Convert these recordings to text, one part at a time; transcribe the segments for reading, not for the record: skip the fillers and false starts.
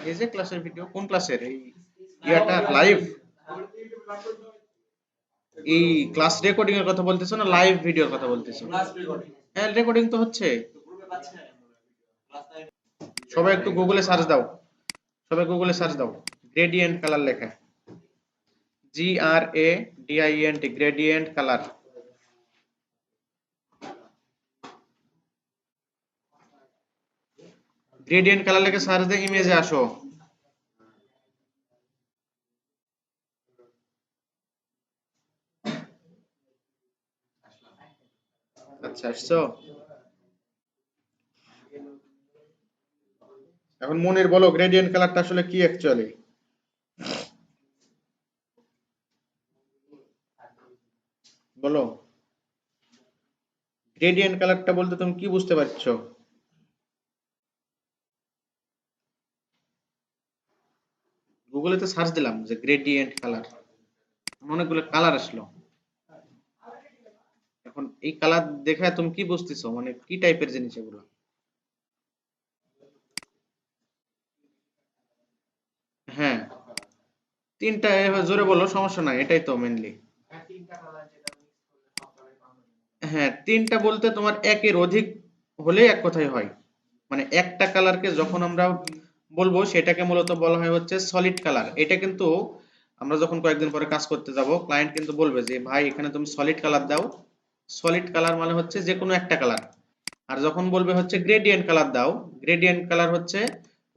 এই যে ক্লাসের ভিডিও, কোন ক্লাসের? এই ইয়াটা লাইভ, এই ক্লাস রেকর্ডিং এর কথা বলতেছো না লাইভ ভিডিওর কথা বলতেছো? হ্যাঁ, রেকর্ডিং তো হচ্ছে। সবাই একটু গুগলে সার্চ দাও, সবাই গুগলে সার্চ দাও, গ্রেডিয়েন্ট কালার লেখা, GRADIENT, gradient colour. Gradient colour লেখে সার্চ দিয়ে ইমেজে আসো। আচ্ছা, আসছো? এখন মনির বলো গ্রেডিয়েন্ট কালারটা আসলে কি অ্যাকচুয়ালি? বলো, গ্রেডিয়েন্ট কালারটা বলতে তুমি কি বুঝতে পারছো? গুগলে তো সার্চ দিলাম যে গ্রেডিয়েন্ট কালার, অনেকগুলো কালার আসলো। এখন এই কালার দেখে তুমি কি বুঝতেছো, মানে কি টাইপের জিনিস এগুলো? হ্যাঁ, তিনটা এবার জোরে বলো, সমস্যা নাই, এটাই তো মেনলি। হ্যাঁ, তিনটা বলতে তোমার একের অধিক হলে এক কথাই হয়। মানে একটা কালারকে যখন আমরা বলবো সেটাকে মূলত বলা হয় হচ্ছে সলিড কালার। এটা কিন্তু আমরা যখন কয়েকদিন পরে কাজ করতে যাব, ক্লায়েন্ট কিন্তু বলবে যে ভাই এখানে তুমি সলিড কালার দাও। সলিড কালার মানে হচ্ছে যে কোনো একটা কালার। আর যখন বলবে হচ্ছে গ্রেডিয়েন্ট কালার দাও, গ্রেডিয়েন্ট কালার হচ্ছে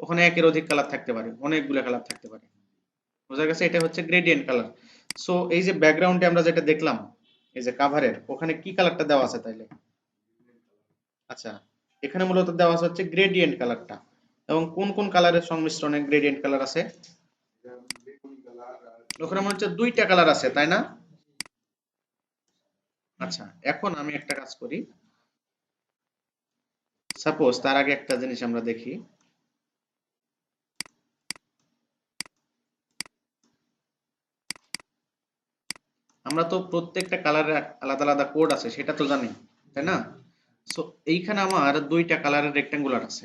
ওখানে একের অধিক কালার থাকতে পারে, অনেকগুলো কালার থাকতে পারে। বোঝা গেছে? এটা হচ্ছে গ্রেডিয়েন্ট কালার। সো এই যে ব্যাকগ্রাউন্ডে আমরা যেটা দেখলাম, এই যে কাভারের ওখানে কি কালারটা দেওয়া আছে তাইলে? আচ্ছা, এখানে মূলত দেওয়া আছে হচ্ছে গ্রেডিয়েন্ট কালারটা। এবং কোন কোন কালারের সংমিশ্রণে গ্রেডিয়েন্ট কালার আছে? ওখানে মনে হচ্ছে দুইটা কালার আছে, তাই না? আচ্ছা, এখন আমি একটা কাজ করি, সাপোজ তার আগে একটা জিনিস আমরা দেখি। আমরা তো প্রত্যেকটা কালারের আলাদা আলাদা কোড আছে সেটা তো জানি, তাই না? সো এইখানে আমার দুইটা কালারের রেক্টেঙ্গুলার আছে।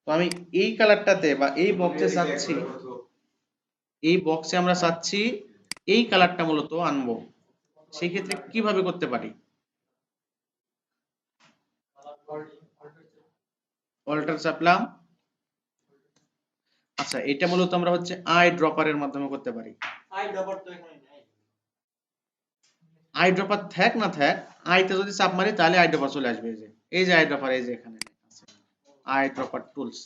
তো আমি এই কালারটাতে বা এই বক্সে চাচ্ছি, এই বক্সে আমরা চাচ্ছি এই কালারটা মূলত আনবো। সেই ক্ষেত্রে কিভাবে করতে পারি? অল্টার চাপলাম। আচ্ছা, এটা মূলত আমরা হচ্ছে আই ড্রপারের মাধ্যমে করতে পারি। আই ড্রপার থাক না থাক, আইতে যদি চাপ মারি তাহলে আই ড্রপার চলে আসবে। এই যে আই ড্রপার, এই যে এখানে আছে আই ড্রপার টুলস।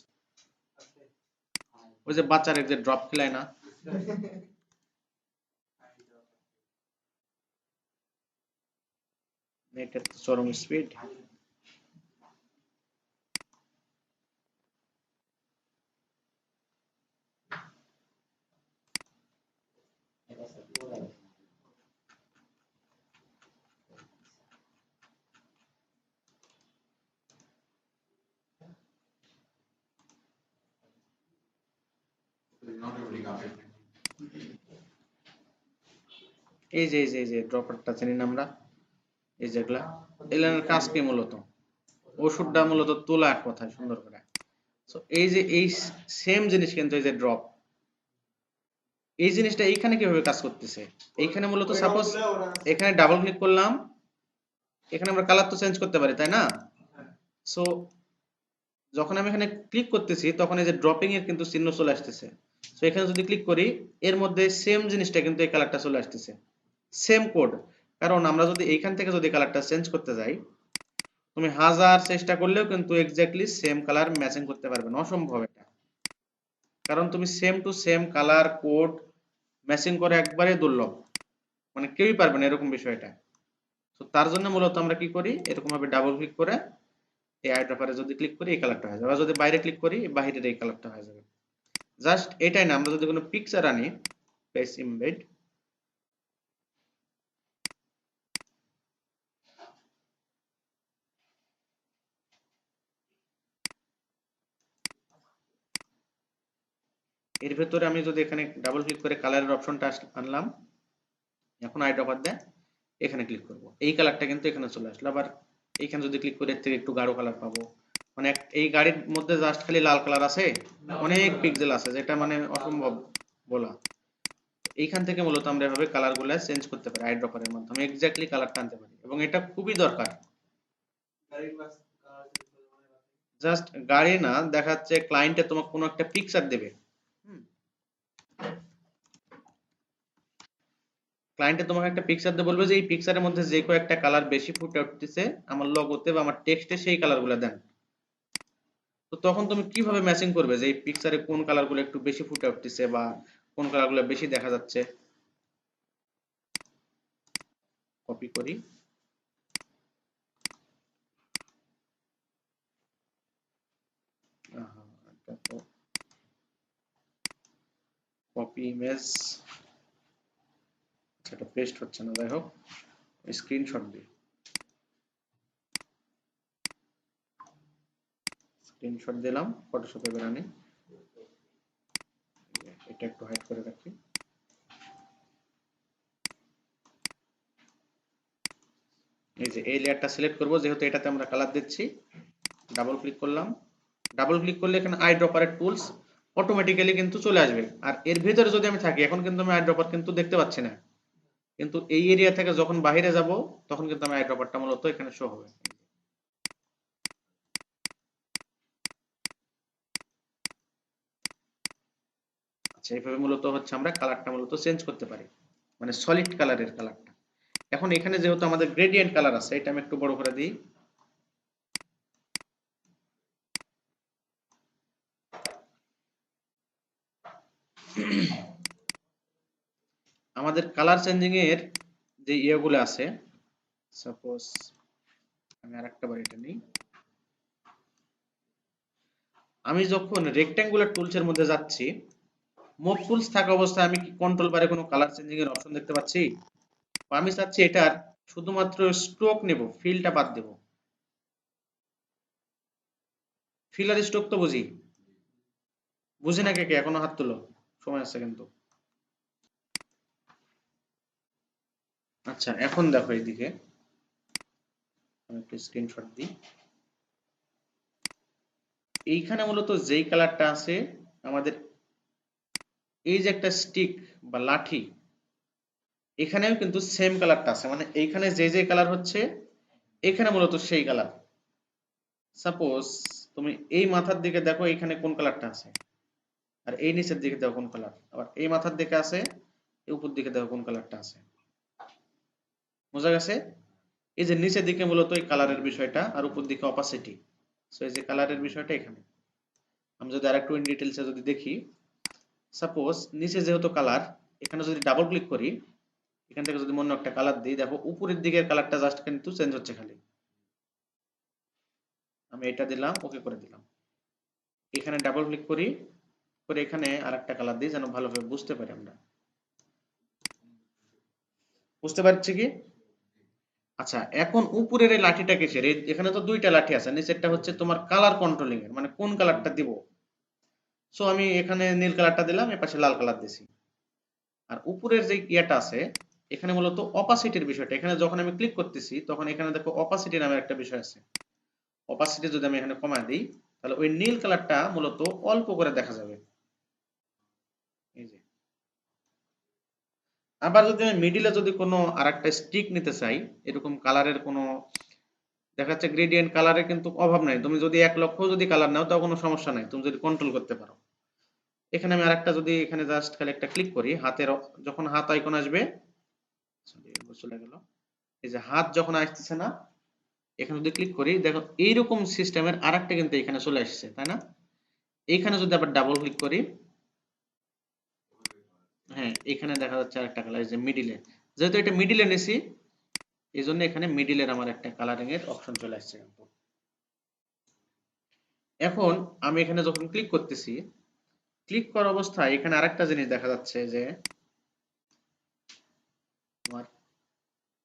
ওই যে বাচ্চারা যে ড্রপ খেলায় না, নেটের তো চরম স্পিড। এই যে ড্রপারটা চিনি না আমরা, এই যেগুলা, এগুলার কাজ কি মূলত? ওষুধটা মূলত তোলা এক কথায় সুন্দর করে। সো এই যে এই সেম জিনিস কিন্তু এই যে ড্রপ, এই জিনিসটা এইখানে কিভাবে কাজ করতেছে? এইখানে মূলত সাপোজ এখানে ডাবল ক্লিক করলাম, এখানে আমরা কালার তো চেঞ্জ করতে পারি, তাই না? সো যখন আমি এখানে ক্লিক করতেছি তখন এই যে ড্রপিং এর কিন্তু চিহ্ন চলে আসতেছে। সো এখানে যদি ক্লিক করি এর মধ্যে সেম জিনিসটা কিন্তু এই কালারটা চলে আসতেছে, সেম কোড। কারণ আমরা যদি এইখান থেকে যদি কালারটা চেঞ্জ করতে যাই, তুমি হাজার চেষ্টা করলেও কিন্তু এক্স্যাক্টলি সেম কালার ম্যাচিং করতে পারবে না, অসম্ভব এটা। কারণ তুমি same to same colour code matching করে একবারে দুর্লভ, মানে কেউই পারবে না এরকম বিষয়টা। তো তার জন্য মূলত আমরা কি করি, এরকম ভাবে ডাবল ক্লিক করে এই আইড্রপারে যদি ক্লিক করি এই কালারটা হয়ে যাবে, আর যদি বাইরে ক্লিক করি বাইরের এই কালারটা হয়ে যাবে। জাস্ট এটাই না, আমরা যদি কোনো পিকচার আনি, পেজ ইমবেড, এর ভেতরে আমি যদি এখানে ডাবল ক্লিক করে কালারের অপশনটা আনলাম, এখন আইড্রপার দেয় এখানে ক্লিক করব, এই কালারটা কিন্তু এখানে চলে আসলো। আবার এইখানে যদি ক্লিক করে এর থেকে একটু গাঢ় কালার পাবো, মানে এই গাড়ির মধ্যে জাস্ট খালি লাল কালার আছে, অনেক পিক্সেল আছে, যেটা মানে অসম্ভব বলা। এইখান থেকে মূলত আমরা এভাবে কালার গুলা চেঞ্জ করতে পারি, আইড্রপারের মাধ্যমে এক্স্যাক্টলি কালারটা আনতে পারি, এবং এটা খুবই দরকার। জাস্ট গাড়ি না, দেখা যাচ্ছে ক্লায়েন্টে তোমাকে কোনো একটা পিকচার দেবে, ক্লায়েন্টে তোমাকে একটা পিকচার দিয়ে বলবে যে এই পিকচারের মধ্যে যে কয়েকটা কালার বেশি ফুটে উঠতেছে আমার লোগোতে বা আমার টেক্সটে, সেই কালারগুলো দেন। তো তখন তুমি কিভাবে ম্যাচিং করবে যে এই পিকচারে কোন কালারগুলো একটু বেশি ফুটে উঠতেছে বা কোন কালারগুলো বেশি দেখা যাচ্ছে? কপি করি, কপি ইমেজ, সেটা পেস্ট হচ্ছে না, যাই হোক স্ক্রিনশট দিই, স্ক্রিনশট দিলাম ফটোশপে বেরানি, এটা একটু হাইড করে রাখি। এই যে এই লেয়ারটা সিলেক্ট করব, যেহেতু এটাতে আমরা কালার দিচ্ছি, ডাবল ক্লিক করলাম। ডাবল ক্লিক করলে এখানে আইড্রপারের টুলস অটোমেটিক্যালি কিন্তু চলে আসবে। আর এর ভিতরে যদি আমি থাকি, এখন কিন্তু আমি আইড্রপার কিন্তু দেখতে পাচ্ছি না, কিন্তু এই এরিয়া থেকে যখন বাইরে যাব তখন কিন্তু আমি আইড্রপারটা মূলত এখানে শো হবে। আচ্ছা, এইভাবে মূলত হচ্ছে আমরা কালারটা মূলত চেঞ্জ করতে পারি, মানে সলিড কালারের কালারটা। এখন এখানে যেহেতু আমাদের গ্রেডিয়েন্ট কালার আছে, এটা আমি একটু বড় করে দিই। আমাদের কালার চেঞ্জিং এর যে ইয়েগুলো আছে, সাপোজ আমি আরেকটা বার এটা নিই। আমি যখন রেক্ট্যাঙ্গুলার টুলস এর মধ্যে যাচ্ছি, মুভ টুলস থাকা অবস্থায় আমি কি কন্ট্রোল বারে কোনো কালার চেঞ্জিং এর অপশন দেখতে পাচ্ছি? আমি চাচ্ছি এটার শুধুমাত্র স্ট্রোক নেব, ফিলটা বাদ দেব। ফিল আর স্ট্রোক তো বুঝি, বুঝি না কে কে? এখনো হাত তুলো, সময় আছে কিন্তু। আচ্ছা, এখন দেখো এইদিকে আমি একটা স্ক্রিনশট দিই। এইখানে মূলত যেই কালারটা আছে আমাদের, এই যে একটা স্টিক বা লাঠি, এখানেও কিন্তু সেম কালারটা আছে, মানে এইখানে যে যে কালার হচ্ছে এখানে মূলত সেই কালার। সাপোজ তুমি এই মাথার দিকে দেখো এখানে কোন কালারটা আছে, আর এই নিচের দিকে দেখো কোন কালার, আবার এই মাথার দিকে আছে, এই উপর দিকে দেখো কোন কালারটা আছে। বোঝা গেছে? এই যে নিচের দিকে মূলত এই কালারের বিষয়টা, আর উপর দিকে অপাসিটি। সো এই যে কালারের বিষয়টা এখানে, আমি যদি আরেকটু ইন ডিটেইলসে যদি দেখি, সাপোজ নিচে যেহেতু কালার, এখানে যদি ডাবল ক্লিক করি, এখান থেকে যদি মনে একটা কালার দিই, দেখো উপরের দিকের কালারটা জাস্ট কিন্তু চেঞ্জ হচ্ছে খালি। আমি এটা দিলাম, ওকে করে দিলাম। এখানে ডাবল ক্লিক করি, করে এখানে আরেকটা কালার দিই যেন ভালোভাবে বুঝতে পারি আমরা। বুঝতে পারছি কি? আচ্ছা, এখন উপরের এই লাঠিটা কিসের? এখানে তো দুইটা লাঠি আছে, নিচেরটা হচ্ছে তোমার কালার কন্ট্রোলিং এর, মানে কোন কালারটা দিব। সো আমি এখানে নীল কালারটা দিলাম, এপাশে লাল কালার দিছি। আর উপরের যে ইয়েটা আছে, এখানে মূলত অপাসিটির বিষয়টা, এখানে যখন আমি ক্লিক করতেছি তখন এখানে দেখো অপাসিটি নামের একটা বিষয় আছে। অপাসিটি যদি আমি এখানে কমায় দিই, তাহলে ওই নীল কালারটা মূলত অল্প করে দেখা যাবে। এই যে, আবার যদি আমি মিডিলে যদি কোনো আরেকটা স্টিক নিতে চাই, এরকম কালারের কোনো, দেখা যাচ্ছে গ্রেডিয়েন্ট কালারের কিন্তু অভাব নাই, তুমি যদি 1 লক্ষ যদি কালার নাও তাও কোনো সমস্যা নাই, তুমি যদি কন্ট্রোল করতে পারো। এখানে আমি আরেকটা যদি এখানে জাস্ট খালি একটা ক্লিক করি, হাতের যখন হাত আইকন আসবে, চলে গেল, এই যে হাত যখন আসতেছে না, এখানে যদি ক্লিক করি, দেখো এইরকম সিস্টেমের আরেকটা কিন্তু এখানে চলে আসছে, তাই না? এইখানে যদি আবার ডাবল ক্লিক করি, হ্যাঁ এখানে দেখা যাচ্ছে আরেকটা কালার, এই যে মিডিলে, যেহেতু এটা মিডিলে নিছি এই জন্য এখানে মিডিলের আমার একটা কালারিং এর অপশন চলে আসছে। এখন আমি এখানে যখন ক্লিক করতেছি, ক্লিক করা অবস্থায় এখানে আরেকটা জিনিস দেখা যাচ্ছে যে তোমার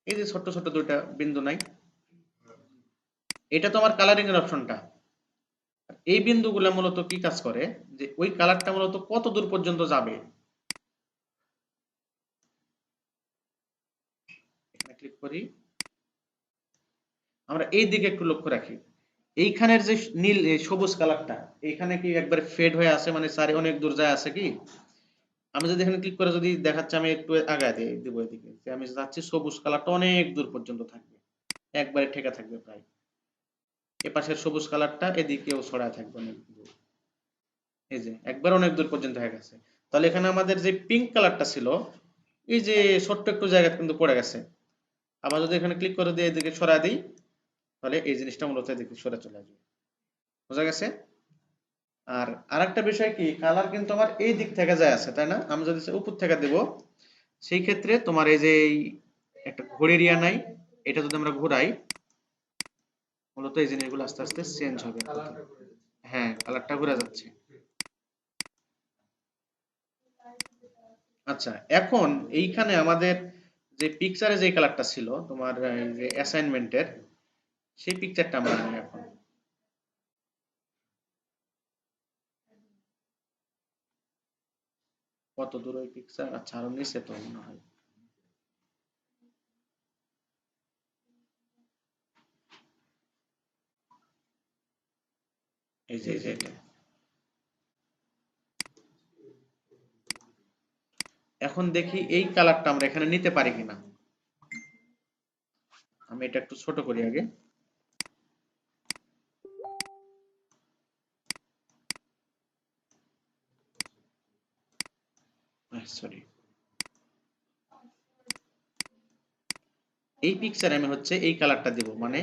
এই যে ছোট্ট ছোট্ট দুইটা বিন্দু নাই, এটা তো আমার কালারিং এর অপশনটা। এই বিন্দুগুলো মূলত কি কাজ করে, যে ওই কালারটা মূলত কত দূর পর্যন্ত যাবে। এখানে ক্লিক করি, আমরা এই দিকে একটু লক্ষ্য রাখি, এইখানের যে নীল সবুজ কালারটা এইখানে কি একবার ফেড হয়ে আছে, মানে সারি অনেক দূর যায় আছে কি? আমি যদি এখানে ক্লিক করে যদি দেখাচ্ছে, আমি একটু আগায় দিয়ে দিব এদিকে, যে আমি যাচ্ছি সবুজ কালারটা অনেক দূর পর্যন্ত থাকবে, একবারে ঠেকা থাকবে প্রায়। এপাশের সবুজ কালারটা এদিকেও ছড়ায় থাকবে অনেক দূর, এই যে একবার অনেক দূর পর্যন্ত হয়ে গেছে। তাহলে এখানে আমাদের যে পিঙ্ক কালারটা ছিল, এই যে ছোট্ট একটু জায়গা কিন্তু পড়ে গেছে। আবার যদি এখানে ক্লিক করে দিয়ে এদিকে সরায় দিই, তাহলে এই জিনিসটা মূলত এদিকে সরে চলে আসবে। বোঝা গেছে? আর আরেকটা বিষয় কি, কালার কিন্তু আমার এই দিক থেকে যায় আছে, তাই না? আমি যদি উপর থেকে দেব, সেই ক্ষেত্রে তোমার এই যে একটা ঘড়ির ইয়া নাই, এটা যদি আমরা ঘোরাই, মূলত এই জিনিসগুলো আস্তে আস্তে চেঞ্জ হবে। হ্যাঁ, কালারটা ঘুরে যাচ্ছে। আচ্ছা, এখন এইখানে আমাদের যে পিকচারে যে কালারটা ছিল তোমার এই যে অ্যাসাইনমেন্টের, সেই পিকচারটা আমরা আনি এখন। কত দূর ওই পিকচার? আচ্ছা, আরো নিচে তো মনে হয়। এই যে এটা এখন দেখি এই কালারটা আমরা এখানে নিতে পারি কিনা। আমি এটা একটু ছোট করি আগে। সরি, এই পিকচারে আমি হচ্ছে এই কালারটা দেব, মানে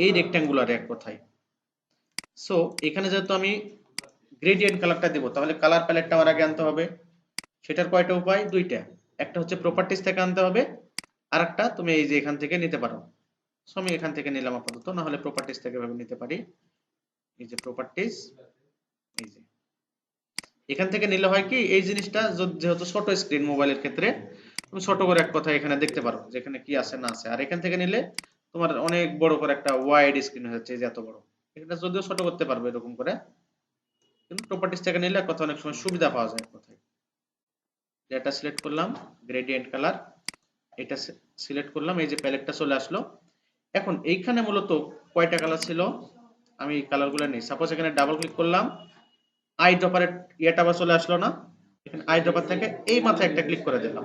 এই রেক্ট্যাঙ্গুলার এক কথায়। সো এখানে যেহেতু আমি গ্রেডিয়েন্ট কালারটা দেব, তাহলে কালার প্যালেটটা আমার আগে আনতে হবে। সেটার কয়টা উপায়? দুইটা। একটা হচ্ছে প্রপার্টিজ থেকে আনতে হবে, আর একটা তুমি এই যে এখান থেকে নিতে পারো। সো আমি এখান থেকে নিলাম আপাতত, না হলে প্রপার্টিজ থেকে ভাবে নিতে পারি। এই যে প্রপার্টিজ, এই যে এখান থেকে নিলে হয় কি, এই জিনিসটা যেহেতু ছোট স্ক্রিন মোবাইলের ক্ষেত্রে, তুমি ছোট করে এক কথা এখানে দেখতে পারো যেখানে কি আছে না আছে। আর এখান থেকে নিলে তোমার অনেক বড় করে একটা ওয়াইড স্ক্রিন হচ্ছে, যে এত বড়। এটা যদিও ছোট করতে পারবে এরকম করে, কিন্তু প্রপার্টিজ থেকে নিলে এক কথা অনেক সময় সুবিধা পাওয়া যায় এক কথায়। এটা সিলেক্ট করলাম, গ্রেডিয়েন্ট কালার, এটা সিলেক্ট করলাম, এই যে প্যালেটটা চলে আসলো। এখন এইখানে মূলত কয়টা কালার ছিল, আমি কালারগুলো নেই। সাপোজ এখানে ডাবল ক্লিক করলাম, আই ড্রপারের ইয়েটা আবার চলে আসলো না? এখানে আই ড্রপার থেকে এই মাথায় একটা ক্লিক করে দিলাম,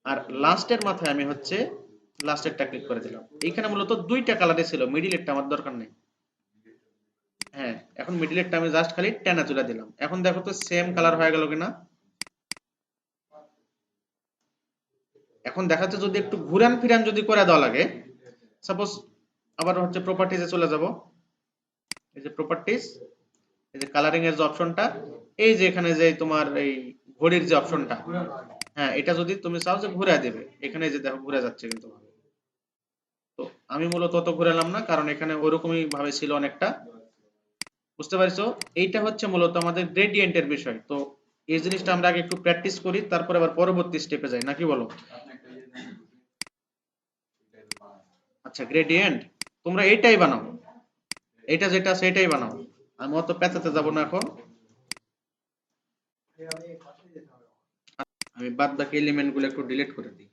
আর লাস্টের মাথায় আমি হচ্ছে লাস্টেরটা ক্লিক করে দিলাম। এইখানে মূলত দুইটা কালারে ছিল, মিডিলেরটা আমার দরকার নেই। হ্যাঁ, এখন মিডিলেরটা আমি জাস্ট খালি টেনে তুলে দিলাম। এখন দেখো তো সেম কালার হয়ে গেল কিনা। এখন দেখাচ্ছে যদি একটু ঘুরান ফিরান যদি করে দেওয়া লাগে, সাপোজ আবার হচ্ছে প্রপার্টিজে চলে যাব। এই যে প্রপার্টিজ, এই যে কালারিং এর যে অপশনটা, এই যে এখানে যে তোমার এই ঘড়ির যে অপশনটা, হ্যাঁ, এটা যদি তুমি চাও যে ঘুরে দেবে, এখানে যে দেখো ঘুরে যাচ্ছে কিন্তু। তো আমি মূলত অত ঘুরালাম না, কারণ এখানে ওরকমই ভাবে ছিল অনেকটা। বুঝতে পারছো? এইটা হচ্ছে মূলত আমাদের গ্রেডিয়েন্টের বিষয়। তো এই জিনিসটা আমরা আগে একটু প্র্যাকটিস করি, তারপরে আবার পরবর্তী স্টেপে যাই, নাকি বলো? আচ্ছা, গ্রেডিয়েন্ট তোমরা এইটাই বানাও, এটা যেটা সেটাই বানাও। আমি অত পেঁচাতে যাব না এখন। আমি বাদ বাকি এলিমেন্ট গুলো একটু ডিলিট করে দিই।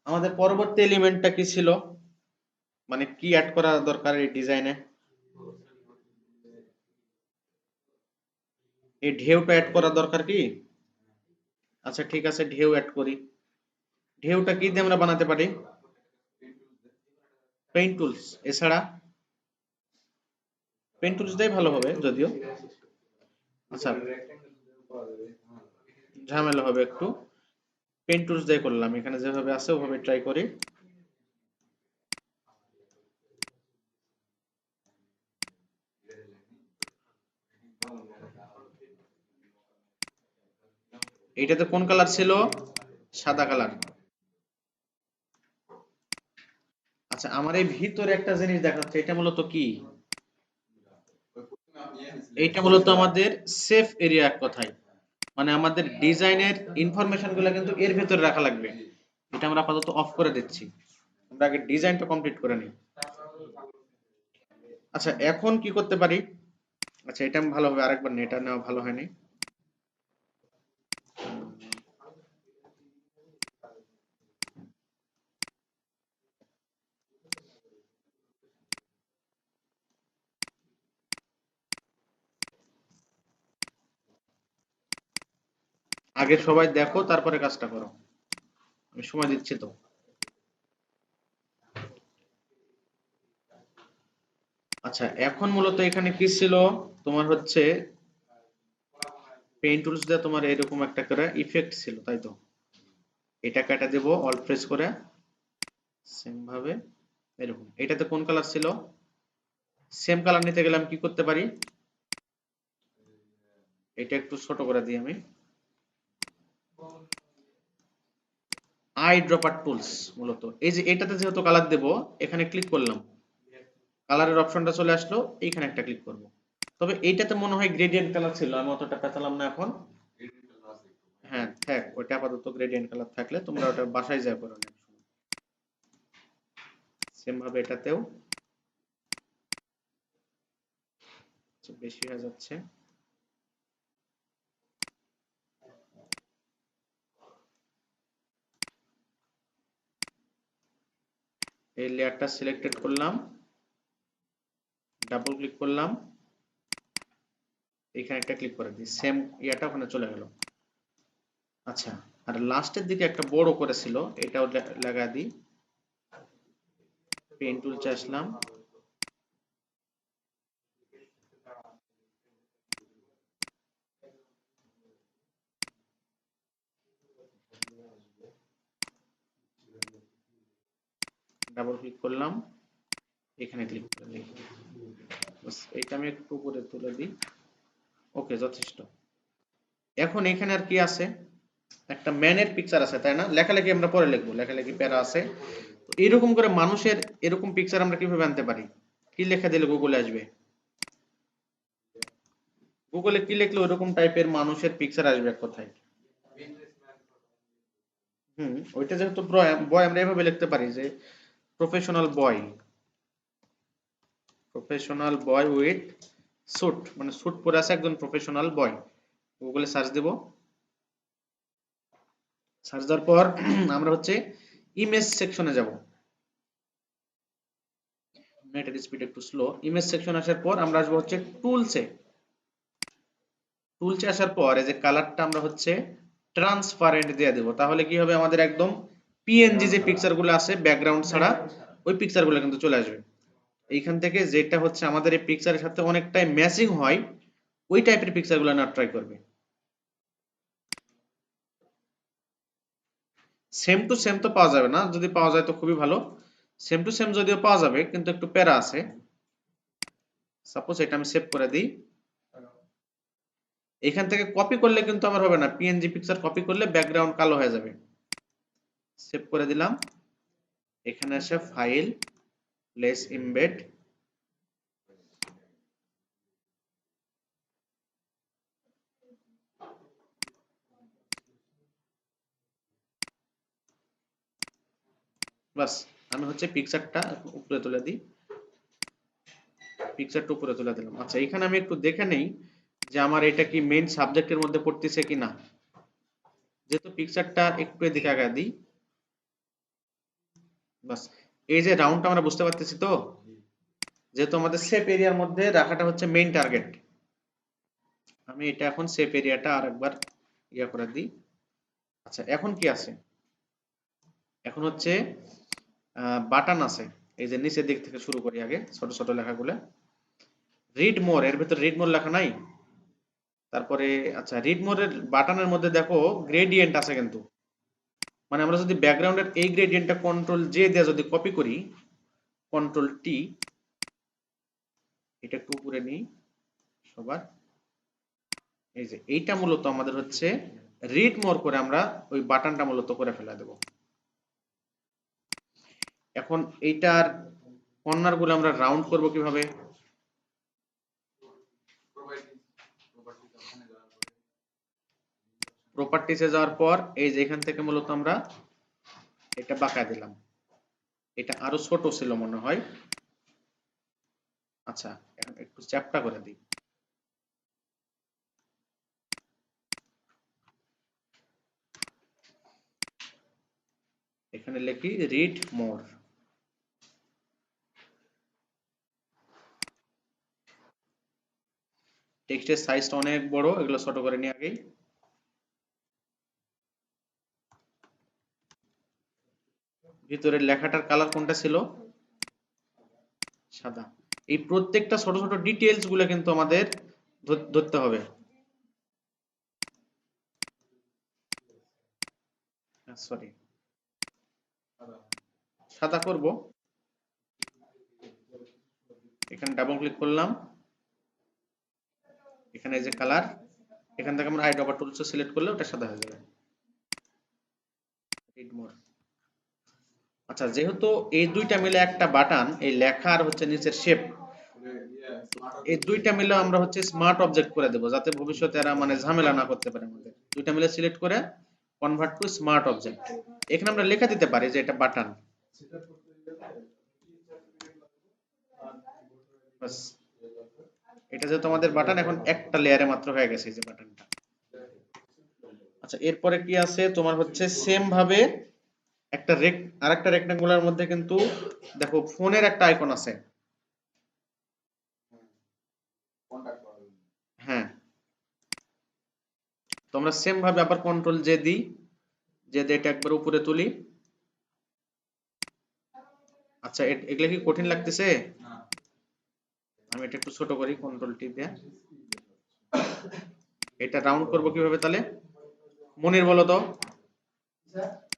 আমাদের পরবর্তী এলিমেন্টটা কি ছিল, মানে কি অ্যাড করা দরকার এই ডিজাইনে? এই ঢেউটা অ্যাড করা দরকার কি? আচ্ছা ঠিক আছে, ঢেউ অ্যাড করি। ঢেউটা কি দিয়ে আমরা বানাতে পারি? Paint tools. এছাড়া পেইন্ট টুলস দিয়ে ভালো হবে যদিও। আচ্ছা, ঝামেলা হবে একটু। পেইন্ট টুলস দিয়ে করলাম, এখানে যেভাবে আছে ওভাবে ট্রাই করি। এইটাতে কোন কালার ছিল? সাদা কালার। আচ্ছা, আমার এই ভিতরে একটা জিনিস দেখাচ্ছে, এটা মূলত কি? এইটা মূলত আমাদের সেফ এরিয়া এক কথায়, মানে আমাদের ডিজাইনের ইনফরমেশন গুলো কিন্তু এর ভিতরে রাখা লাগবে। এটা আমরা আপাতত অফ করে দিচ্ছি, আমরা আগে ডিজাইনটা কমপ্লিট করে নিই। আচ্ছা, এখন কি করতে পারি, আচ্ছা, এটা আমি ভালোভাবে আরেকবার নিই, এটা নেওয়া ভালো হয়নি। আগে সবাই দেখো, তারপরে কাজটা করো, আমি সময় দিচ্ছি তো। আচ্ছা, এখন মূলত এখানে কি ছিল, তোমার হচ্ছে পেইন্ট টুলস দিয়ে তোমার এরকম একটা করে ইফেক্ট ছিল, তাই তো? এটা কেটে দেবো অল্ট প্রেস করে, সেম ভাবে এরকম। এটাতে কোন কালার ছিল? সেম কালার নিতে গেলে আমি কি করতে পারি? এটা একটু ছোট করে দিই আমি। আই ড্রপার টুলস, মূলত এই যে এটাতে যেহেতু কালার দেব, এখানে ক্লিক করলাম, কালারের অপশনটা চলে আসলো, এইখানে একটা ক্লিক করব। তবে এইটাতে মনে হয় গ্রেডিয়েন্ট কালার ছিল, আমি অতটা পেতালাম না এখন। হ্যাঁ, থাক, ওইটা আপাতত গ্রেডিয়েন্ট কালার থাকলে তোমরা ওটা বাসায় যা করো না। সেম ভাবে এটাতেও বেশি হয়ে যাচ্ছে। এই লেয়ারটা সিলেক্টেড করলাম, ডাবল ক্লিক করলাম, এখানে একটা ক্লিক করে দিই, সেম ইয়াটা ওখানে চলে গেল। আচ্ছা, আর লাস্টের দিকে একটা বড় করেছিল, এটাও লাগা দিই। পেন টুলসে আসলাম, ডাবল ক্লিক করলাম, এখানে ক্লিক করে দিই। বাস, এইটা আমি একটু উপরে তুলে দিই। ওকে, যথেষ্ট। এখন এখানে আর কি আছে? একটা ম্যানের পিকচার আছে, তাই না? লেখালেখি আমরা পরে লিখবো, লেখালেখি প্যারা আছে। তো এরকম করে মানুষের এরকম পিকচার আমরা কিভাবে আনতে পারি? কি লেখা দিলে গুগলে আসবে? গুগলে কি লিখলে ওরকম টাইপের মানুষের পিকচার আসবে এক কথায়? ওইটা যেহেতু বয়, আমরা এভাবে লিখতে পারি যে professional boy, professional boy with suit, মানে স্যুট পরে আছে একজন প্রফেশনাল বয়। গুগলে সার্চ দেব, সার্চ দেওয়ার পর আমরা হচ্ছে ইমেজ সেকশনে যাব। নেটের স্পিড একটু স্লো। ইমেজ সেকশন আসার পর আমরা আসবো হচ্ছে টুলসে। টুলসে আসার পর এই যে কালারটা আমরা হচ্ছে ট্রান্সপারেন্ট দিয়ে দেব, তাহলে কি হবে, আমাদের একদম পিএনজি যে পিকচারগুলো আছে ব্যাকগ্রাউন্ড ছাড়া, ওই পিকচারগুলো কিন্তু চলে আসবে। এইখান থেকে যেটা হচ্ছে আমাদের এই পিকচারের সাথে অনেকটাই ম্যাচিং হয়, ওই টাইপের পিকচারগুলো না ট্রাই করবে। সেম টু সেম তো পাওয়া যাবে না, যদি পাওয়া যায় তো খুবই ভালো। সেম টু সেম যদিও পাওয়া যাবে, কিন্তু একটু প্যারা আছে। সাপোজ এটা আমি সেভ করে দিই। এখান থেকে কপি করলে কিন্তু আমার হবে না, পিএনজি পিকচার কপি করলে ব্যাকগ্রাউন্ড কালো হয়ে যাবে। সেভ করে দিলাম, এখানে এসে ফাইল, প্লেস এমবেড, বাস। আমি হচ্ছে পিকচারটা উপরে তুলে দিই, পিকচারটা উপরে তুলে দিলাম। আচ্ছা, এখানে আমি একটু দেখে নেই যে আমার এটা কি মেইন সাবজেক্টের মধ্যে পড়তেছে কিনা। যেহেতু পিকচারটা একটু এদিকে আগে দিই, বাস। এই যে রাউন্ডটা আমরা বুঝতে পারতেছি তো, যেহেতু আমাদের সেভ এরিয়ার মধ্যে রাখাটা হচ্ছে মেইন টার্গেট, আমি এটা এখন সেভ এরিয়াটা আরেকবার ইয়া করে দিই। আচ্ছা, এখন কি আছে? এখন হচ্ছে বাটন আছে, এই যে নিচের দিক থেকে শুরু করি, আগে ছোট ছোট লেখাগুলো। রিড মোর, এর ভিতর রিড মোর লেখা নাই। তারপরে আচ্ছা, রিড মোরের বাটনের মধ্যে দেখো গ্রেডিয়েন্ট আছে কিন্তু, মানে আমরা যদি ব্যাকগ্রাউন্ডের এই গ্রেডিয়েন্টটা কন্ট্রোল জে দিয়ে যদি কপি করি, কন্ট্রোল টি, এটা একটু উপরে নিই সবার। এই যে এইটা মূলত আমাদের হচ্ছে রিড মোর করে আমরা ওই বাটনটা মূলত করে ফেলা দেব। এখন এইটার কর্নার গুলো আমরা রাউন্ড করব কিভাবে? প্রপার্টিসে যাওয়ার পর এই যে এখান থেকে মূলত আমরা এটা বাঁকায় দিলাম, এটা আরো ছোট ছিল মনে হয়। আচ্ছা, এখন একটু চ্যাপ্টা করে দিই। এখানে লিখি রিড মোর। টেক্সটের সাইজটা অনেক বড়, এগুলো ছোট করে নিয়ে আগেই। ভিতরের লেখাটার কালার কোনটা ছিল? সাদা। এই প্রত্যেকটা ছোট ছোট ডিটেইলস গুলো কিন্তু আমাদের ধরতে হবে। সরি, সাদা করব। এখানে ডাবল ক্লিক করলাম, এখানে এই যে কালার, এখান থেকে আমরা আইড্রপার টুলস সিলেক্ট করলে ওটা সাদা হয়ে যাবে। Read more. আচ্ছা, যেহেতু এই দুইটা মিলে একটা বাটন, এই লেখা আর হচ্ছে নিচের শেপ, এই দুইটা মিলে আমরা হচ্ছে স্মার্ট অবজেক্ট করে দেব, যাতে ভবিষ্যতে এরা মানে ঝামেলা না করতে পারে আমাদের। দুইটা মিলে সিলেক্ট করে কনভার্ট টু স্মার্ট অবজেক্ট। এখানে আমরা লেখা দিতে পারি যে এটা বাটন। বাস, এটা যেহেতু আমাদের বাটন, এখন একটা লেয়ারে মাত্র হয়ে গেছে এই যে বাটনটা। আচ্ছা, এরপরে কি আছে তোমার হচ্ছে সেম ভাবে একটা আরেকটা রেক্টাঙ্গুলার মধ্যে কিন্তু দেখো ফোনের একটা আইকন আছে। হ্যাঁ, তোমরা সেম ভাবে আবার কন্ট্রোল জে দিই, যে এটা একবার উপরে তুলি। আচ্ছা, এগুলা কি কঠিন লাগতেছে? আমি এটা একটু ছোট করি, কন্ট্রোল টি দিয়ে। এটা রাউন্ড করব কিভাবে তাহলে? মনির বলো তো।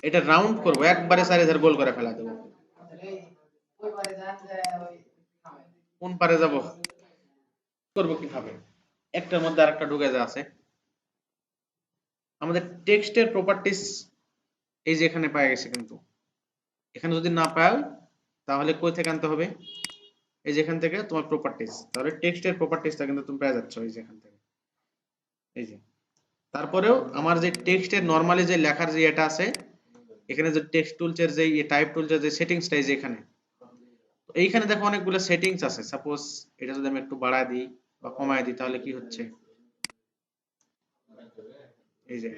এটা রাউন্ড করব, একবারে 4000 গোল করে ফেলা দেব। কোন পারে যাব? করব কিভাবে? একটার মধ্যে আরেকটা ঢুকে যা আছে। আমাদের টেক্সটের প্রপার্টিজ এই যে এখানে পাওয়া গেছে, কিন্তু এখানে যদি না পাও তাহলে কই থেকে আনতে হবে? এই যে এখান থেকে তোমার প্রপার্টিজ, তাহলে টেক্সটের প্রপার্টিজটা কিন্তু তুমি পেয়ে যাচ্ছ এই যে এখান থেকে, এই যে। তারপরেও আমার যে টেক্সটের নরমালি যে লেখার যে এটা আছে, এখানে যে টেক্সট টুলসের যে টাইপ টুলসের যে সেটিংসটা এই যে এখানে, তো এইখানে দেখো অনেকগুলো সেটিংস আছে। সাপোজ এটা যদি আমি একটু বাড়ায় দিই বা কমায় দিই তাহলে কি হচ্ছে? এই যে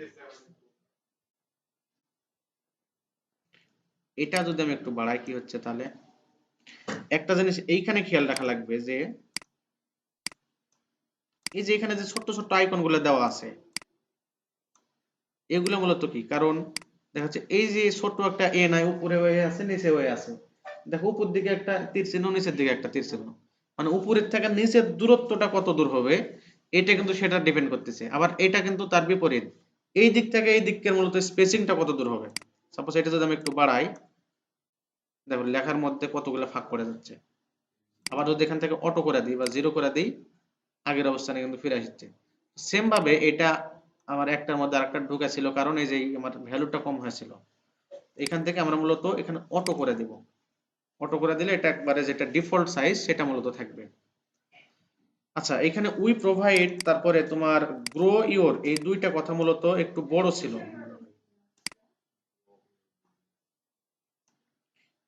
এটা যদি আমি একটু বাড়াই কি হচ্ছে তাহলে? একটা জিনিস এইখানে খেয়াল রাখা লাগবে যে এই যে এখানে যে ছোট্ট ছোট্ট আইকন গুলো দেওয়া আছে, এগুলো মূলত কি কারণ? দেখা যাচ্ছে এই যে ছোট্ট একটা এ নাই, উপরে হয়ে আছে নিচে হয়ে আছে। দেখো উপর দিকে একটা তীর চিহ্ন, নিচের দিকে একটা তীর চিহ্ন, মানে উপরের থেকে নিচের দূরত্বটা কত দূর হবে এটা কিন্তু সেটা ডিপেন্ড করতেছে। আবার এটা কিন্তু তার বিপরীত, এই দিক থেকে এই দিকের মূলত স্পেসিংটা কত দূর হবে। সাপোজ এটা যদি আমি একটু বাড়াই, দেখো লেখার মধ্যে কতগুলো ফাঁক পড়ে যাচ্ছে। আবার যদি এখান থেকে অটো করে দিই বা জিরো করে দিই, আগের অবস্থানে কিন্তু ফিরে আসছে। সেম ভাবে এটা আমার একটার মধ্যে আরেকটা ঢুকা ছিল, কারণ এই যে আমার ভ্যালুটা কম হয়েছিল। এখান থেকে আমরা মূলত এখানে অটো করে দিব। অটো করে দিলে এটা একবারে যেটা ডিফল্ট সাইজ সেটা মূলত থাকবে। আচ্ছা, এখানে উই প্রোভাইড, তারপরে তোমার গ্রো ইওর, এই দুইটা কথা মূলত একটু বড় ছিল।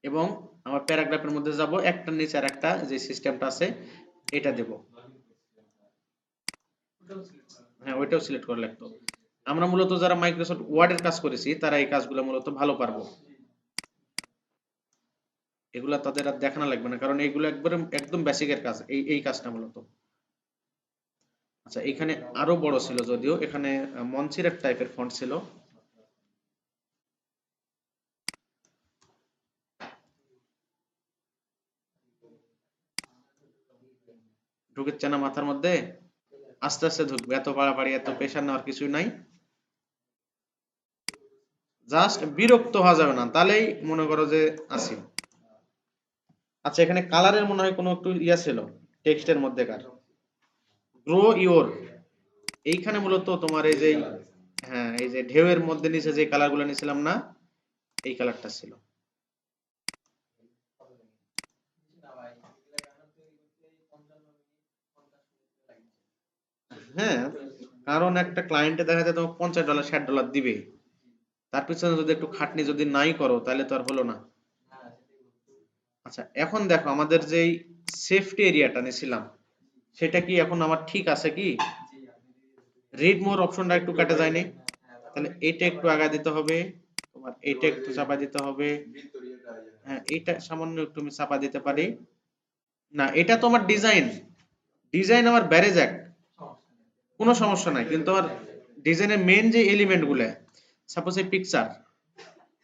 এবং আমার প্যারাগ্রাফের মধ্যে যাব, একটা নিচে আর একটা যে সিস্টেমটা আছে এটা দেব। হ্যাঁ, ওইটাও সিলেক্ট করে লাগতো। আমরা মূলত যারা মাইক্রোসফট ওয়ার্ডের কাজ করেছি তারা এই কাজগুলো মূলত ভালো পারবো। এগুলা তাদের আর দেখানো লাগবে না, কারণ এইগুলো একবারে একদম বেসিকের কাজ, এই কাজটা মূলত। আচ্ছা, এখানে আরো বড় ছিল, যদিও এখানে মনসিরেট টাইপের ফন্ট ছিল। ঢুকেছে না মাথার মধ্যে? আস্তে আস্তে ঢুকবে, এত বাড়াবাড়ি এত প্রেশার নেওয়ার কিছুই নাই। জাস্ট বিরক্ত হওয়া যাবে না, তাহলেই মনে করো যে আসি। আচ্ছা, এখানে কালারের মনে হয় কোনো একটু ইয়া ছিল টেক্সটের মধ্যেকার। গ্রো ইওর, এইখানে মূলত তোমার এই যে, হ্যাঁ এই যে ঢেউয়ের মধ্যে নিচে যে কালারগুলো নিয়েছিলাম না, এই কালারটা ছিল। হ্যাঁ, কারণ একটা ক্লায়েন্টে দেখা যায় তোমাকে $50 $60 দিবে, তার পিছনে যদি একটু খাটনি যদি নাই করো তাহলে তো আর হলো না। আচ্ছা, এখন দেখো আমাদের যেই সেফটি এরিয়াটা নিয়েছিলাম সেটা কি এখন আমার ঠিক আছে কি? রিড মোর অপশনটা একটু কাটে যায়নি, তাহলে এটা একটু আগায় দিতে হবে। তোমার এইটা একটু চাপা দিতে হবে। হ্যাঁ, এটা সামান্য একটু আমি চাপা দিতে পারি। না, এটা তো আমার ডিজাইন, ডিজাইন আমার ব্যারেজ এক, কোনো সমস্যা নাই। কিন্তু আমার ডিজাইনের মেন যে এলিমেন্ট গুলা, সাপোজ এই পিকচার,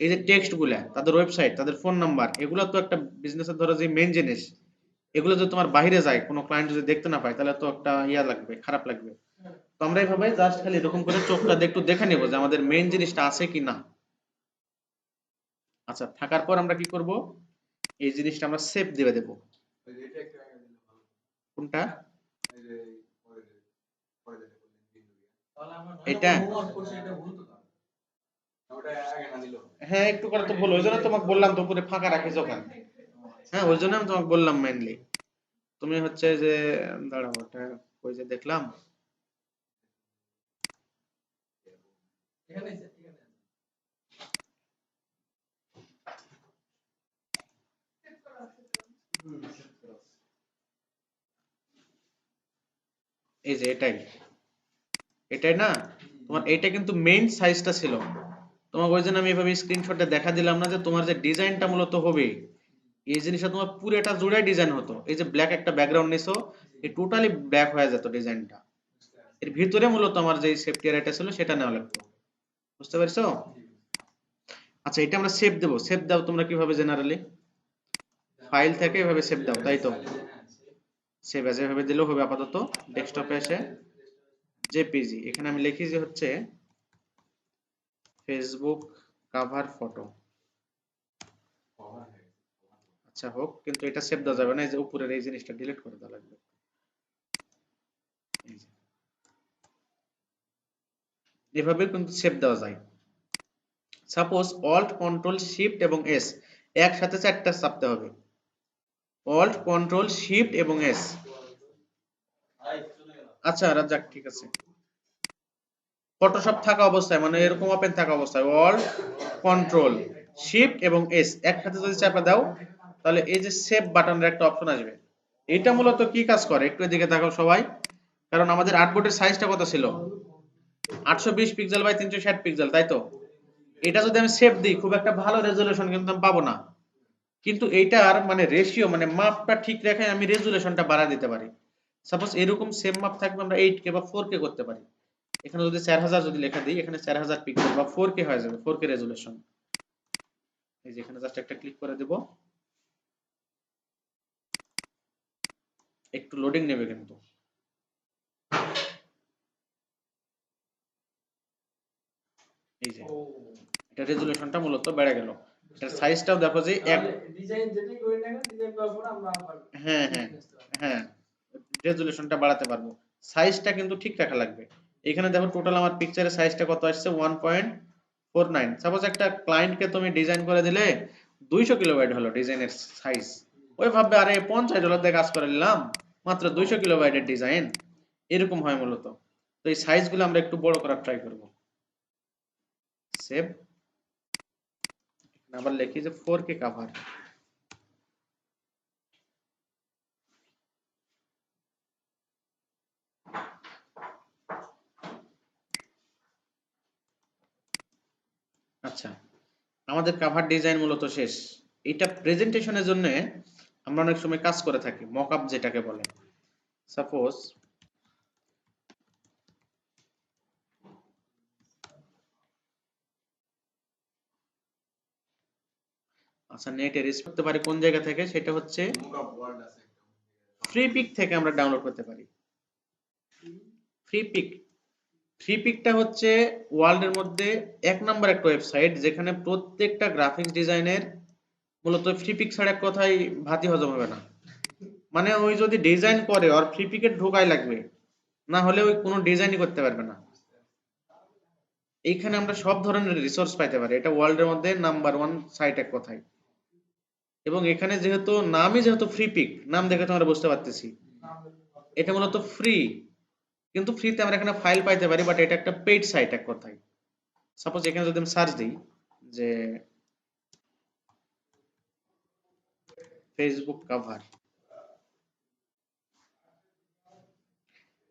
এই যে টেক্সট গুলা, তাদের ওয়েবসাইট, তাদের ফোন নাম্বার, এগুলো তো একটা বিজনেসের ধরো যে মেন জিনিস, এগুলো যদি তোমার বাইরে যায়, কোনো ক্লায়েন্ট যদি দেখতে না পায়, তাহলে তো একটা ইয়া লাগবে, খারাপ লাগবে। তো আমরা এইভাবে জাস্ট খালি এরকম করে চোখটা একটু দেখে নেবো যে আমাদের মেইন জিনিসটা আছে কি না। আচ্ছা, থাকার পর আমরা কি করব, এই জিনিসটা আমরা সেভ দিয়ে দেব। কোনটা? এটা হ্যাঁ, একটু করে তো বলো, ওই জন্য তোমাকে বললাম তো উপরে ফাঁকা রাখিস ওখানে। হ্যাঁ, ওই জন্য আমি তোমাকে বললাম মেইনলি। তুমি হচ্ছে যে, দাঁড়াও, ওটা ওই যে দেখলাম, এই যে এটাই, এটাই না, তোমার এইটা কিন্তু মেইন সাইজটা ছিল। তোমাকে ওই জন্য আমি এভাবে স্ক্রিনশটে দেখা দিলাম না, যে তোমার যে ডিজাইনটা মূলত হবে, এই জিনিসটা তোমার পুরোটা জুড়ে ডিজাইন হতো। এই যে ব্ল্যাক একটা ব্যাকগ্রাউন্ড নিছো, এই টোটালি ব্ল্যাক হয়ে যেত ডিজাইনটা। এর ভিতরে মূলত আমার যে সেফটি এরিয়াটা ছিল সেটা নেওয়া লাগতো। বুঝতে পারছো? আচ্ছা, এটা আমরা সেভ দেবো। সেভ দাও তোমরা কিভাবে জেনারেলি? ফাইল থেকে এভাবে সেভ দাও, তাই তো? সেভ অ্যাজ এভাবে দিলেও হবে আপাতত। ডেস্কটপে এসে জেপিজি, এখানে আমি লিখি যে হচ্ছে ফেসবুক কভার ফটো। আচ্ছা হোক, কিন্তু এটা সেভ দেওয়া যাবে না, এই যে উপরের এই জিনিসটা ডিলিট করে দেওয়া লাগবে। এই যে এভাবে কিন্তু সেভ দেওয়া যায়। সাপোজ অল্ট কন্ট্রোল শিফট এবং এস একসাথে চারটা চাপতে হবে। অল্ট কন্ট্রোল শিফট এবং এস। আচ্ছা রাজ্জাক, ঠিক আছে। ফটোশপ থাকা অবস্থায়, মানে এরকম ওপেন থাকা অবস্থায় অল্ট কন্ট্রোল শিফট এবং এস একসাথে যদি চাপা দাও, তাহলে এই যে সেভ বাটনের একটা অপশন আসবে। এটা মূলত কি কাজ করে একটু এদিকে তাকাও সবাই। কারণ আমাদের আর্টবোর্ডের সাইজটা কত ছিল? 820 পিক্সেল বাই 360 পিক্সেল, তাই তো? এটা যদি আমি সেভ দিই, খুব একটা ভালো রেজুলেশন কিন্তু আমি পাবো না। কিন্তু এইটার মানে রেশিও, মানে মাপটা ঠিক রেখে আমি রেজুলেশনটা বাড়ায় দিতে পারি। সাপোজ এরকম সেম মাপ থাকবে, আমরা 8K বা 4K করতে পারি। এখানে যদি 4000 যদি লেখা দিই, এখানে 4000 পিক্সেল বা 4K হয়ে যাবে, 4K রেজুলেশন। এই যে এখানে জাস্ট একটা ক্লিক করে দেব, একটু লোডিং নেবে কিন্তু। এই যে এটা রেজুলেশনটা মূলত বেড়ে গেল। এটার সাইজটাও দেখো যে এক, ডিজাইন যেটাই করি না কেন, ডিজাইন করার পর আমরা আবার হ্যাঁ হ্যাঁ হ্যাঁ, রেজুলেশনটা বাড়াতে পারবো। সাইজটা কিন্তু ঠিক রাখা লাগবে। এখানে দেখো টোটাল আমার পিকচারের সাইজটা কত আসছে, 1.49। সাপোজ একটা ক্লায়েন্টকে তুমি ডিজাইন করে দিলে 200 কিলোবাইট হলো ডিজাইনের সাইজ, ওই ভাববে আরে $50 দিয়ে কাজ করে নিলাম, মাত্র 200 কিলোবাইটের ডিজাইন, এরকম হয় মূলত। তো এই সাইজগুলো আমরা একটু বড় করার ট্রাই করব। সেভ, আবার লিখি যে 4K কভার। আচ্ছা, আমাদের কভার ডিজাইন মূলত শেষ। এটা প্রেজেন্টেশনের জন্য আমরা অনেক সময় কাজ করে থাকি, মকআপ যেটাকে বলে। সাপোজ আচ্ছা, নেটে রিচ করতে পারি কোন জায়গা থেকে, সেটা হচ্ছে ফ্রি পিক থেকে আমরা ডাউনলোড করতে পারি। ফ্রি পিক, ফ্রি পিকটা হচ্ছে ওয়ার্ল্ডের মধ্যে 1 নম্বর একটা ওয়েবসাইট, যেখানে প্রত্যেকটা গ্রাফিক্স ডিজাইনের মূলত ফ্রি পিক ছাড়া এক কথায় ভাতি হজম হবে না। মানে ওই যদি ডিজাইন করে আর ফ্রি পিকে ঢোকাই লাগবে, না হলে ওই কোনো ডিজাইনই করতে পারবে না। এইখানে আমরা সব ধরনের রিসোর্স পাইতে পারি, এটা ওয়ার্ল্ডের মধ্যে নাম্বার 1 সাইট এক কথায়। এবং এখানে যেহেতু নামই যেহেতু ফ্রি পিক, নাম দেখে তোমরা বুঝতে পারতেছি এটা মূলত ফ্রি। কিন্তু ফ্রিতে আমরা এখানে ফাইল পাইতে পারি, বাট এটা একটা পেইড সাইট এক কথায়। সাপোজ এখানে যদি আমি সার্চ দিই যে ফেসবুক কভার,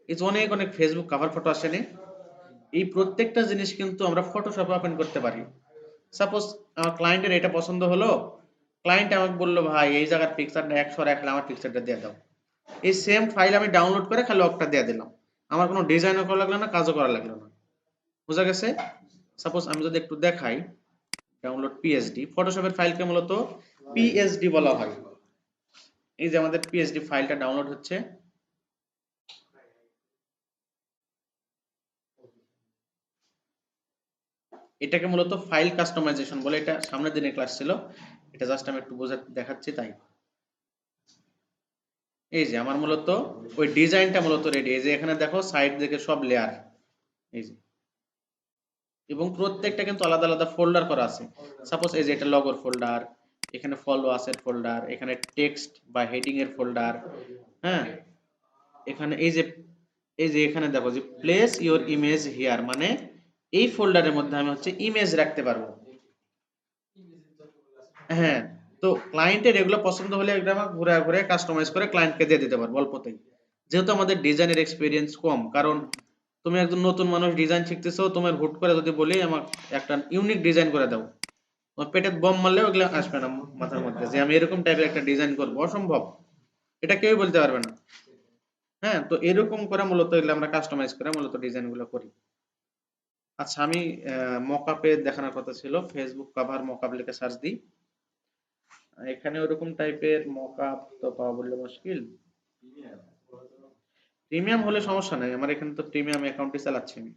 এই যে অনেক অনেক ফেসবুক কভার ফটো আসেনি, এই প্রত্যেকটা জিনিস কিন্তু আমরা ফটোশপে ওপেন করতে পারি। সাপোজ আমার ক্লায়েন্টের এটা পছন্দ হলো, ক্লায়েন্ট আমাকে বললো ভাই এই জায়গার পিকচারটা 100 রাখলে আমার পিকচারটা দিয়ে দাও। এই সেম ফাইল আমি ডাউনলোড করে খালি একটা দিয়ে দিলাম, আমার কোনো ডিজাইনও করা লাগলো না, কাজও করা লাগলো না। বোঝা গেছে? সাপোজ আমি যদি একটু দেখাই, ডাউনলোড পিএসডি, ফটোশপের ফাইলকে মূলত পিএসডি বলা হয়। এই যে আমাদের পিএসডি ফাইলটা ডাউনলোড হচ্ছে, এটাকে মূলত ফাইল কাস্টমাইজেশন বলে। এটা সামনের দিনের ক্লাস ছিল, এটা জাস্ট আমি একটু বোঝাতে দেখাচ্ছি তাই। এই যে আমার মূলত ওই ডিজাইনটা মূলত রেডি। এই যে এখানে দেখো সাইড থেকে সব লেয়ার, এই যে, এবং প্রত্যেকটা কিন্তু আলাদা আলাদা ফোল্ডার করা আছে। সাপোজ এই যে এটা লগোর ফোল্ডার, এখানে ফলোয়ার্সের ফোল্ডার, এখানে টেক্সট বা হেডিং এর ফোল্ডার, হ্যাঁ, এখানে এই যে এখানে দেখো যে প্লেস ইওর ইমেজ হিয়ার, মানে এই ফোল্ডারের মধ্যে আমি হচ্ছে ইমেজ রাখতে পারবো। হ্যাঁ, তো ক্লায়েন্টের এগুলো পছন্দ হলে এগুলো আমরা ঘুরে ঘুরে কাস্টমাইজ করে ক্লায়েন্টকে দিয়ে দিতে পারবো অল্পতেই। যেহেতু আমাদের ডিজাইনের এক্সপিরিয়েন্স কম, কারণ তুমি একজন নতুন মানুষ ডিজাইন শিখতেছো, তোমার হুট করে যদি বলি আমার একটা ইউনিক ডিজাইন করে দাও, তোমার পেটে বম মারলে ওগুলো আসবে না মাথার মধ্যে যে আমি এরকম টাইপের একটা ডিজাইন করবো, অসম্ভব, এটা কেউই বলতে পারবে না। হ্যাঁ, তো এরকম করে মূলত এগুলো আমরা কাস্টমাইজ করে মূলত ডিজাইন গুলো করি। আচ্ছা, আমি মকআপে দেখানোর কথা ছিল, ফেসবুক কভার মকআপ লিখে সার্চ দিই, এখানে ওরকম টাইপের মকআপ তো পাওয়া বললে মুশকিল। প্রিমিয়াম হলে সমস্যা নাই, আমার এখানে তো প্রিমিয়াম অ্যাকাউন্টই চালাচ্ছি আমি।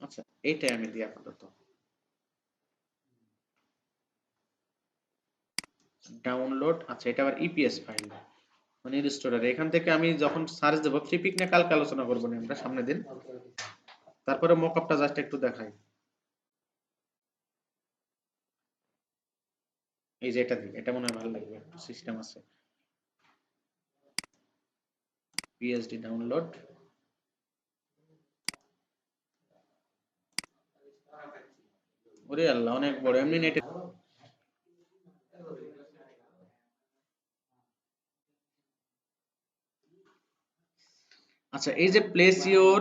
আচ্ছা, এইটাই আমি দিই আপাতত। ডাউনলোড, আচ্ছা এটা আবার ইপিএস ফাইল, মানে রেজিস্টার। এখান থেকে আমি যখন সার্চ দেবো, ফ্রি পিক নিয়ে কালকে আলোচনা করবো না আমরা সামনের দিন। তারপরে মকআপটা জাস্ট একটু দেখাই। এই যে এটা দিই, এটা মনে হয় ভালো লাগবে, একটু সিস্টেম আছে। পিএসডি ডাউনলোড, ওরে আল্লাহ অনেক বড়, এমনি নেটে। আচ্ছা, এই যে প্লেস ইওর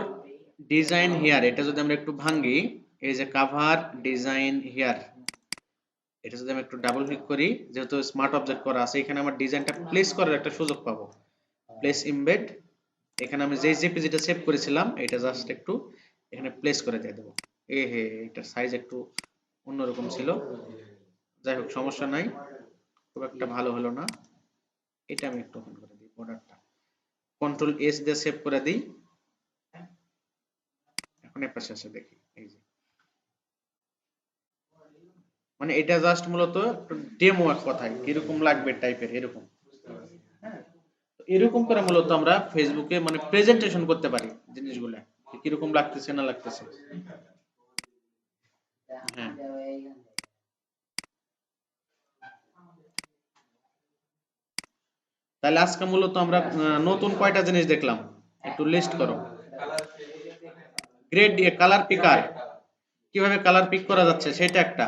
ডিজাইন হিয়ার, এটা যদি আমরা একটু ভাঙি, এই যে কাভার ডিজাইন হিয়ার, এটা যদি আমি একটু ডাবল ক্লিক করি, যেহেতু স্মার্ট অবজেক্ট করা আছে, এখানে আমার ডিজাইনটা প্লেস করার একটা সুযোগ পাবো। প্লেস ইমবেড, এখানে আমি যে জেপিজিটা সেভ করেছিলাম এটা জাস্ট একটু এখানে প্লেস করে দিয়ে দেবো। এ হে, এটার সাইজ একটু অন্যরকম ছিল, যাই হোক সমস্যা নাই, খুব একটা ভালো হলো না। এটা আমি একটু ওপেন করে দিই, বর্ডারটা কন্ট্রোল এস দিয়ে সেভ করে দিই। এখন এর পাশে আসে দেখি, এই যে, মানে এটা জাস্ট মূলত ডেমো এক কথায়, কিরকম লাগবে টাইপের এরকম। হ্যাঁ, তো এরকম করে মূলত আমরা ফেসবুকে মানে প্রেজেন্টেশন করতে পারি জিনিসগুলা, যে কিরকম লাগতেছে না লাগতেছে। হ্যাঁ, তাহলে আজকে মূলত আমরা নতুন কয়টা জিনিস দেখলাম, একটু লিস্ট করো। কালার পিকার, কিভাবে কালার পিক করা যাচ্ছে সেটা একটা,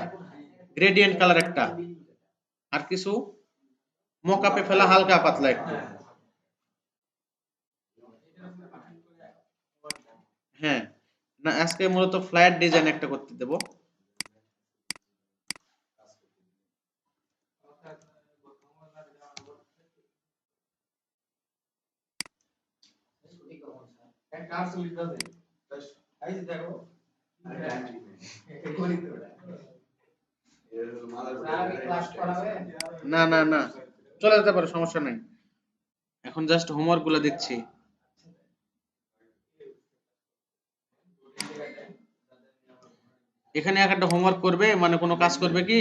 গ্রেডিয়েন্ট কালার একটা, আর কিছু মকআপে ফেলা হালকা পাতলা একটু। হ্যাঁ, না আজকে মূলত ফ্ল্যাট ডিজাইন একটা করতে দেব। না না না, চলে যেতে পারে, সমস্যা নাই, এখন জাস্ট হোমওয়ার্ক গুলো দিচ্ছি। এখানে একটা হোমওয়ার্ক করবে, মানে কোনো কাজ করবে কি,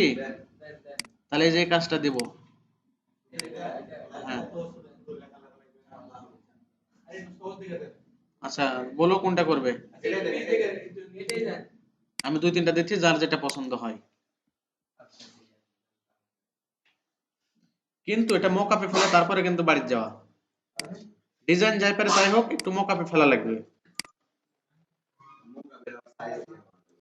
তাহলে এই যে কাজটা দেব। হ্যাঁ, আচ্ছা বলো কোনটা করবে, আমি দুই তিনটা দিচ্ছি, যার যেটা পছন্দ হয়। কিন্তু এটা মকআপে ফেলে তারপরে কিন্তু বাড়ি যাওয়া। ডিজাইন যাই পারে তাই হোক একটু মকআপে ফেলা লাগবে।